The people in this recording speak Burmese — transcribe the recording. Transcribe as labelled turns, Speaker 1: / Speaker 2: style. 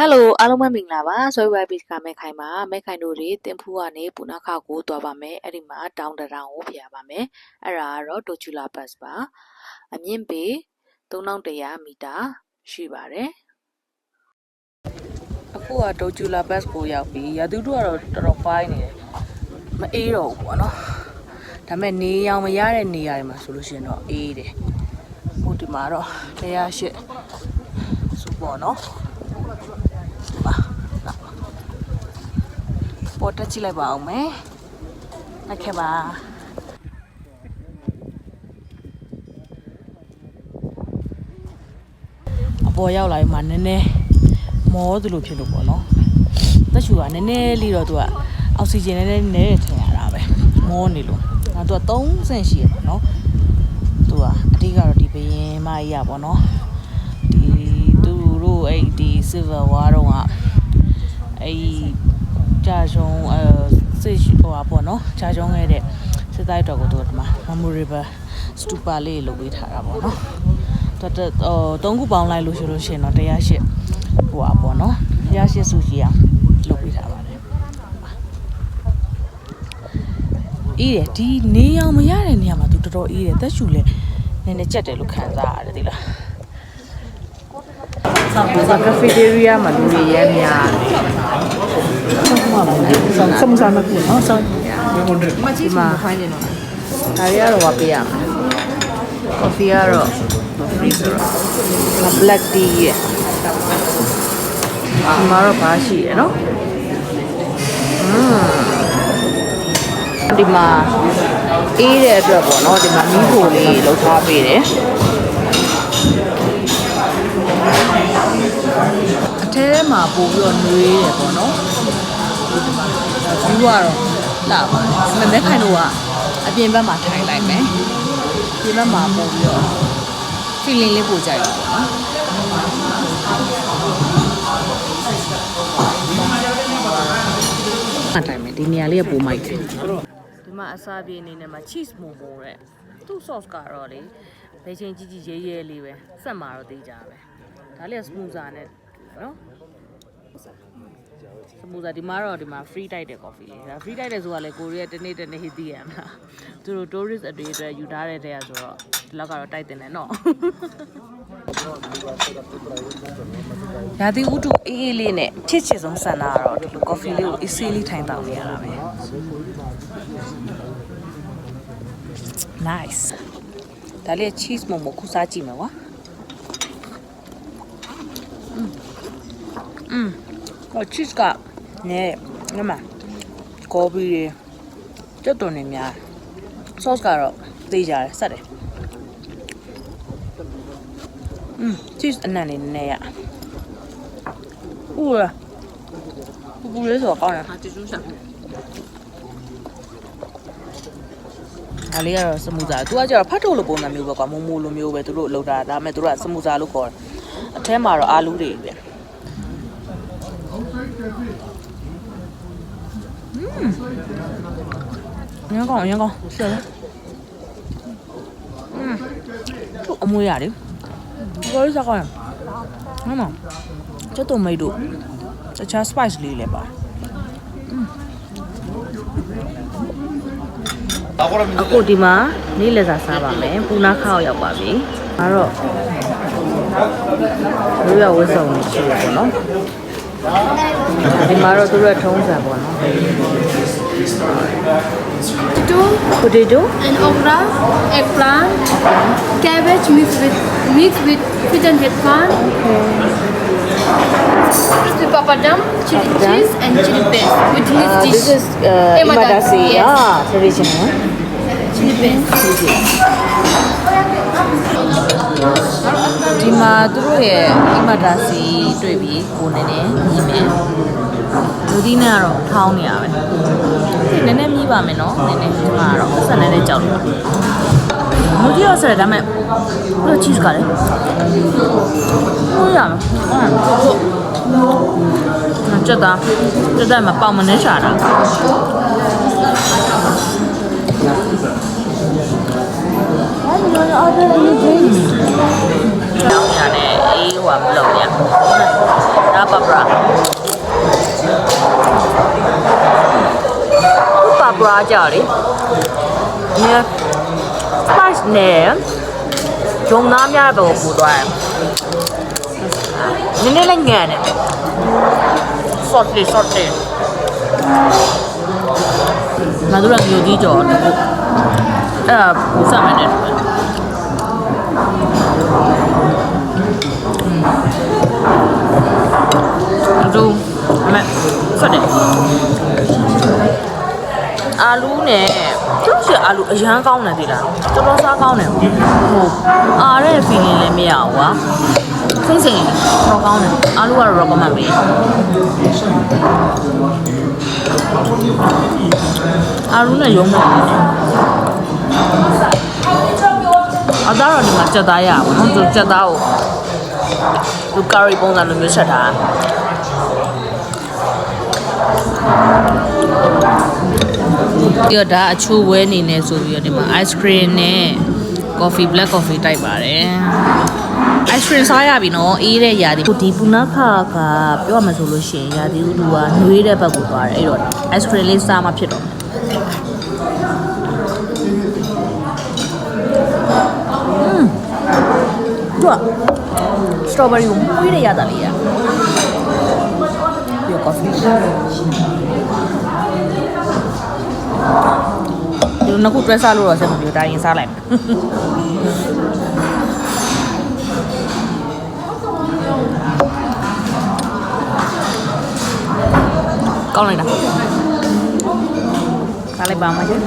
Speaker 1: Hello အားလုံးပဲမင်္ဂလာပါဆွဲဝဲပေးကမဲ့ခိုင်ပါမဲ့ခိုင်တို့တွေတင်ဖူးကနေပူနာခါကိုတွားပါမယ်အဲ့ဒီမှာတောင်တရောင်ကိုဖျားပါမယ်အဲ့ဒါကတော့တိုချူလာဘတ်ပါအမြင့်ပေ3100မီတာရှိပါတယ်အခုကတိုချူလာဘတ်ကိုရောက်ပြီရာသီဥတုကတော့တော်တော်ပိုင်းနေတယ်မအေးတော့ဘူးပေါ့နော်ဒါပေမဲ့နေရောင်မရတဲ့နေရာတွေမှာဆိုလို့ရှိရင်တော့အေးတယ်ဟိုဒီမှာတော့108ဆိုပေါ့နော်ပေါ်တက်ကြည့်လိုက်ပါအောင်မယ်လိုက်ခဲ့ပါအပေါ်ရောက်လာပြီးမှနည်းနည်းမောသလိုဖြစ်လို့ပေါ့နော်တက်ချူကနည်းနည်းလေးတော့သူကအောက်ဆီဂျင်နည်းနည်းနည်းထင်ရတာပဲမောနေလို့နောက်သူက3ဆင့်ရှိရပေါ့နော်သူကအတိကတော့ဒီဘရင်မကြီးရပေါ့နော်ဒီသူတို့အဲ့ဒီ silver war တော့ကအဲ့ကြာရှုံးစစ်ဟိုပါပေါ့နော်ကြာရှုံးခဲ့တဲ့စစ်သားတော်ကိုတို့ဒီမှာ memorable stupa လေးလုပ်ပေးထားတာပေါ့နော်3ခုပေါင်းလိုက်လို့ဆိုလို့ရှိရင်တော့108ဟိုပါပေါ့နော်108စုကြီးအောင်လုပ်ပေးထားပါတယ်အေးတယ်ဒီနေအောင်မရတဲ့နေရာမှာသူတော်တော်အေးတယ်သက်ရှူလဲနည်းနည်းကြက်တယ်လို့ခံစားရတယ်ဒီလားဆောက်ကဖေတေရီယာမှာလူတွေရဲများဆောင်းမကူနော်ဆောင်းဒီမှာဖိုင်းနေတော့ဒါရီကတော့ဝပေးရမှာ coffee ကတော့ free ဆိုတော့ black tea ရဲ့ဒီမှာတော့ဘာရှိရနော်ဒီမှာအေးတဲ့အတွက်ပေါ့နော်ဒီမှာမီးဖိုလေးလောက်ထားပေးတယ်အထဲထဲမှာပို့ပြီးတော့နှွေးတယ်ပေါ့နော်ဒီမှာဘူးကတော့လာပါတယ်မဲခိုင်တို့ကအပြင်ဘက်မှာထိုင်လိုက်မယ်ဒီဘက်မှာပို့ပြီးတော့ feeling လေးပို့ကြရအောင်ပေါ့နော်အတိုင်းပဲဒီနေရာလေးကပို့မိုက်တယ်ဒီမှာအစားပြေအနေနဲ့မှာ cheese momo တဲ့သူ့ sauce ကတော့လေဘယ်ချင်းကြီးကြီးရဲရဲလေးပဲဆက်မှာတော့သေးကြပဲဒါလေးက smoothie နဲ့နော်စမူဇာဒီမှာတော့ဒီမှာ free တိုက်တဲ့ coffee လေးဒါ free တိုက်တဲ့ဆိုတာလေကိုရီးယားတနေ့တနေ့သိရမှာသူတို့ tourist အတွေ့အကြုံယူထားတဲ့တဲ့ဆိုတော့ဒီလောက်ကတော့တိုက်တင်တယ်နော်ရာသီဥတုအေးအေးလေးနဲ့ချစ်ချစ်ဆုံးဆန္ဒကတော့ဒီလို coffee လေးကိုအေးဆေးလေးထိုင်တောင်းနေရတာပဲ nice ဒါလေး cheese momo ခုစားကြည့်မယ်ကွာcheese ကနဲမှာကော်ဖီတွေကျွတ်တုံနေများ sauce ကတော့သေးကြတယ်ဆက်တယ်cheese အနံ့လေးနည်းနည်းရဟုတ်လားပူလေးဆိုတော့ကောင်းတယ်ဟာကျေးဇူးရှင်ဒါလေးကတော့စမူဇာသူကကျတော့ဖတ်ထုတ်လို့ပုံစံမျိုးပဲကွာမိုမိုလိုမျိုးပဲသူတို့လောက်တာဒါပေမဲ့သူတို့ကစမူဇာလို့ခေါ်တယ်အထဲမှာတော့အာလူးတွေပဲရန်ကောင်းဆက်လားသူ့အမွေးရတယ်ဘာလို့စကားလဲမမကျတော့မိတ်တို့တခြား spice လေးလည်းပါအခုဒီမှာနေ့လည်စာစားပါမယ်ပူနာခောက်ရောက်ပါပြီဒါတော့ရိုးရဝတ်စုံရှိတယ်ပေါ့နော်ဒီမှာတော့သူတို့ထုံးစံပေါ့နော် potato
Speaker 2: and okra, eggplant, cabbage mixed with fish and red pan. Crispy papadum, chili cheese and chili paste with this dish.
Speaker 1: This is imadasi,
Speaker 2: yes.
Speaker 1: Traditional.
Speaker 2: Chili paste.
Speaker 1: ဒီမှာသူတို့ရဲ့အမဒါစီတွေ့ပြီးကိုနည်းနည်းညီမယ်လူဒီနာတော့ထောင်းနေရပဲဒီနည်းနည်းမြည်ပါမယ်နော်နည်းနည်းဒီမှာတော့ဆက်နည်းနည်းကြောက်တယ်လူဒီရောဆက်တယ်ဒါပေမဲ့ဘယ် cheese ကလဲဟိုရမယ်ကြက်တာမပေါမနဲ့ရှာတာတောင်းရတယ်အေးဟိုမလုပ်ရဒါ ဒါပါပရာပါပရာကြလေဒီ spice နဲ့ဂျုံသားများပဲပူသွားတယ်နည်းနည်းလေးငန်တယ် sauce မတို့ကမျိုးကြီးကြော်တယ်အဲ့ဒါပူစမယ်နဲ့တို့အမေဆက်တယ်အာလူးနဲ့သူ့ချအာလူအရန်ကောင်းတယ်ဒီလားတော်တော်စားကောင်းတယ်ဟိုအားတဲ့ feeling လည်းမရဘူးကွာစိမ့်တော်ကောင်းတယ်အာလူကတော့ recommend ပေးအာလူးနဲ့ရုံးမယ်အသားတော့ဒီမှာကြက်သားရပါဘူးနော်ကြက်သားကိုသူကာရီပုံစံလိုမျိုးချက်ထားဒီတော့ဒါအချိုးဝဲနေနေဆိုပြီးတော့ဒီမှာ ice cream နဲ့ coffee black coffee တိုက်ပါတယ် ice cream စားရပြီနော်အေးတဲ့ရာသီဒီပူနာခါကပြောရမှာဆိုလို့ရှိရင်ရာသီဥတုကနှွေးတဲ့ဘက်ကိုသွားတယ်အဲ့တော့ ice cream လေးစားမှဖြစ်တော့သူက strawberry ကိုမွေးတဲ့ရတာလေးရပြီးတော့ coffee ဒီနှစ်ခုတွဲစားလို့တော့ဆက်မပြောဒါရင်စားလိုက်မယ်ကောင်းလိုက်တာစားလိုက်ပါမှာရှင်